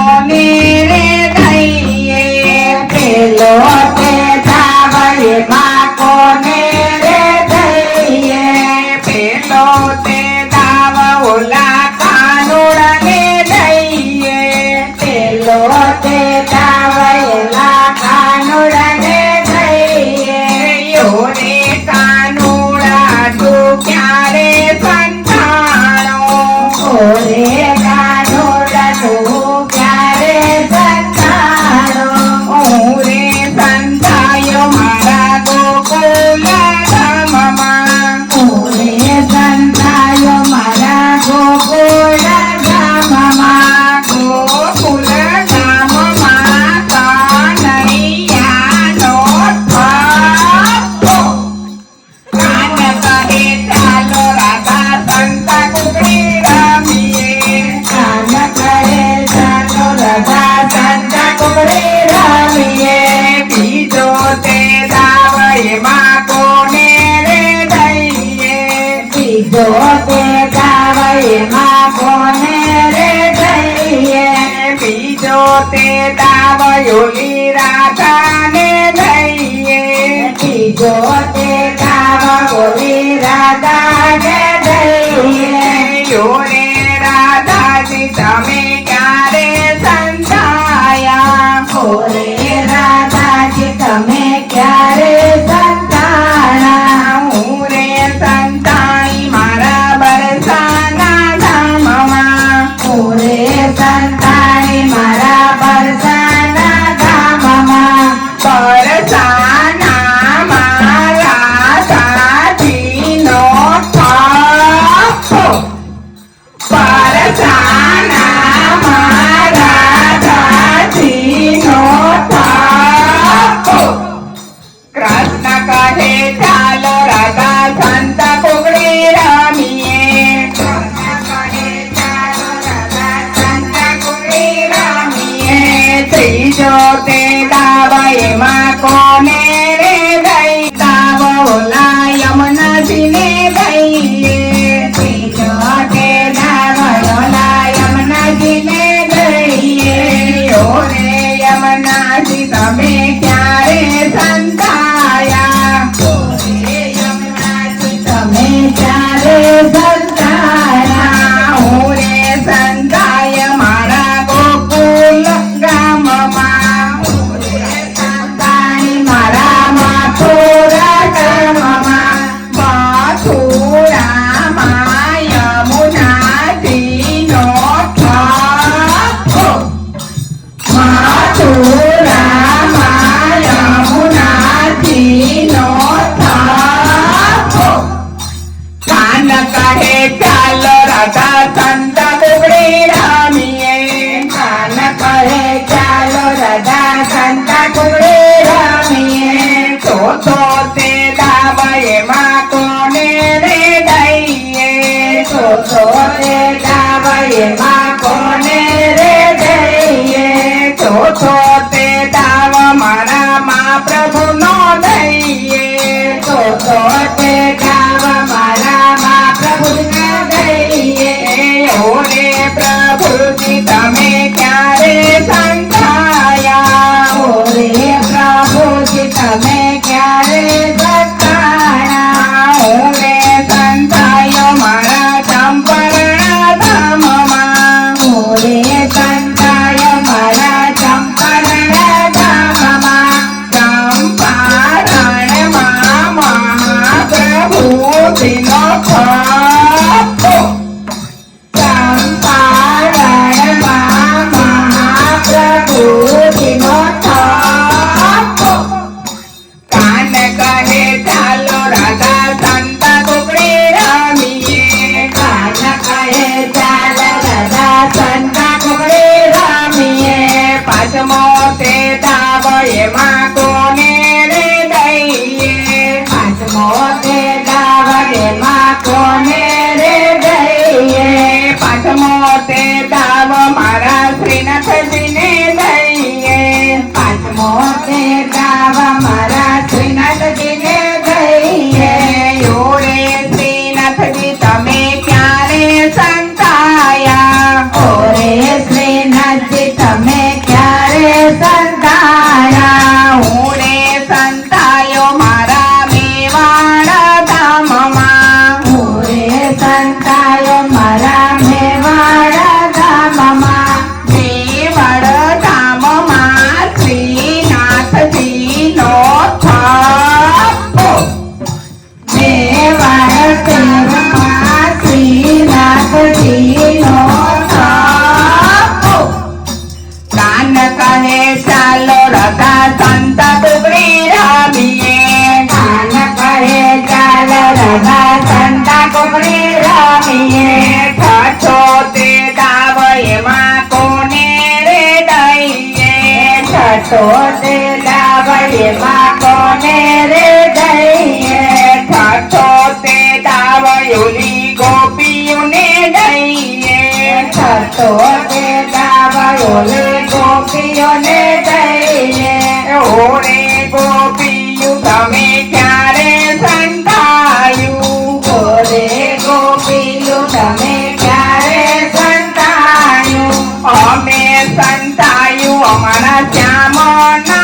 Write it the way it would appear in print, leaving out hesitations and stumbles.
કોને રે દઈએ પેલો તે દાવ એમાં કોને રે દઈએ પેલો તે દાવ ઓલા કાનુડાને દઈએ પેલો તે દાવ ઓલા કાનુડાને દઈએ યોરે કાનુડા તું ક્યારે સંતાણો ઓરે કાનુડા તું ક્યારે સંતાણો ઓરે સંતાયો મારા ગોકુલ ધામમાં ઓરે સંતાયો મારા ગોકુલ ધામમાં ગોકુલ ધામમાં કનૈયાનો થાપો કાન કહે ચાલો રાધા સંતા કુકડી રમીએ કાન કહે ચાલો રાધા સંતા કુકડી રમીએ બીજો તે દાવ એમાં કોને રે દઈએ બીજો તે દાવ એમાં કોને રે દઈએ બીજો તે દાવ ઓલી રાધાને દઈએ બીજો તે દાવ ઓલી રાધાને દઈએ યોરે રાધાજી તમે ક્યારે સંતાયા ઓરે રાધાજી તમે ક્યારે સંતાણા હું રે સંતાઈ મારા બરસાના ધામમાં હું રે સંતાઈ મારા બરસાના ધામમાં બરસાના મારા સાજીનો થાપો બરસાના મારા સાજીનો થાપો કૃષ્ણ કહે ચાલો રાધા સંતા કુકડી રમીએ કૃષ્ણ કહે ચાલો રાધા સંતા કુકડી રમીએ ત્રીજો તે દાવ એમાં કોને રે દઈ દાવ ઓલા યમુનાજીને દઈએ ત્રીજો તે દાવ ઓલા યમુનાજીને દઈએ ઓરે યમુનાજી તમે ક્યારે સંતાયા ઓરે યમુનાજી તમે ક્યારે સંતાયા ઓરે સંતાય મારા ગોકુલ ગામમાં ઓરે સંતાઈ મારા મથુરા ગામમાં મથુરામાં યમુનાજીનો થાપો મથુરામાં યમુનાજીનો થાપો કાન કહે ચાલો રાધા સંતા કુકડી રમીએ કાન કહે ચાલો રાધા સંતા કુકડી રમીએ ચોથો તે દાવ એમાં કોને રે દઈએ ચોથો તે દાવ એમાં કોને રે દઈએ ચોથો તે દાવ મારા મહાપ્રભુનો દઈએ ચોથો તે દાવ મારા મહાપ્રભુને દઈએ ઓરે પ્રભુજી તમે ક્યારે સંતાયા ઓરે પ્રભુજી તમે ક્યારે સંતાયા ઓરે સંતાયો મારા ચંપરણા ધામમાં ઓરે સંતાયો મારા ચંપરણા ધામમાં ચંપારણમાં મહાપ્રભુજીનો થાપો ચંપારણમાં મહાપ્રભુજીનો થાપો કાન કહે ચાલો રાધા સંતા કુકડી રમીએ કાન કહે ચાલો રાધા સંતા કુકડી રમીએ પાંચમો તે દાવ એમાં કોને રે દઈએ પાંચમો તે દાવ એમાં કોને રે દઈએ પાંચમો તે દાવ મારા શ્રીનાથજીને દઈએ પાંચમો તે દાવ મારા શ્રીનાથજીને દઈએ યોરે શ્રીનાથજી તમે ક્યારે સંતાયા ઓરે શ્રીનાથજી તમે ક્યારે સંતાયા હું રે સંતાયો મારા મેવાડ ધામમાં પૂરે સંતાયો મારા મેવાડ ધામમાં મેવાડ ધામમાં શ્રીનાથજીનો થાપો મેવાડ તેરમાં શ્રીનાથજીનો થાપો કાન કહે ચાલો રગા સંત ટુકડી રમીએ કાન કહે ચાલ રગા સંતા કુકડી રમીએ છસો તે દાવ એમાં કોને રે દઈએ છઠો તે લાવડીમાં કોને રે દઈએ છસો તે દાવ ઓલી ગોપીઓને દઈએ છઠો તે લાવડોલે ગોપીઓને દઈએ ઓરે ગોપીયું તમે ક્યારે સંતાયું ઓરે ગોપીયું તમે ક્યારે સંતાયું અમે સંતાયું અમારા શ્યામના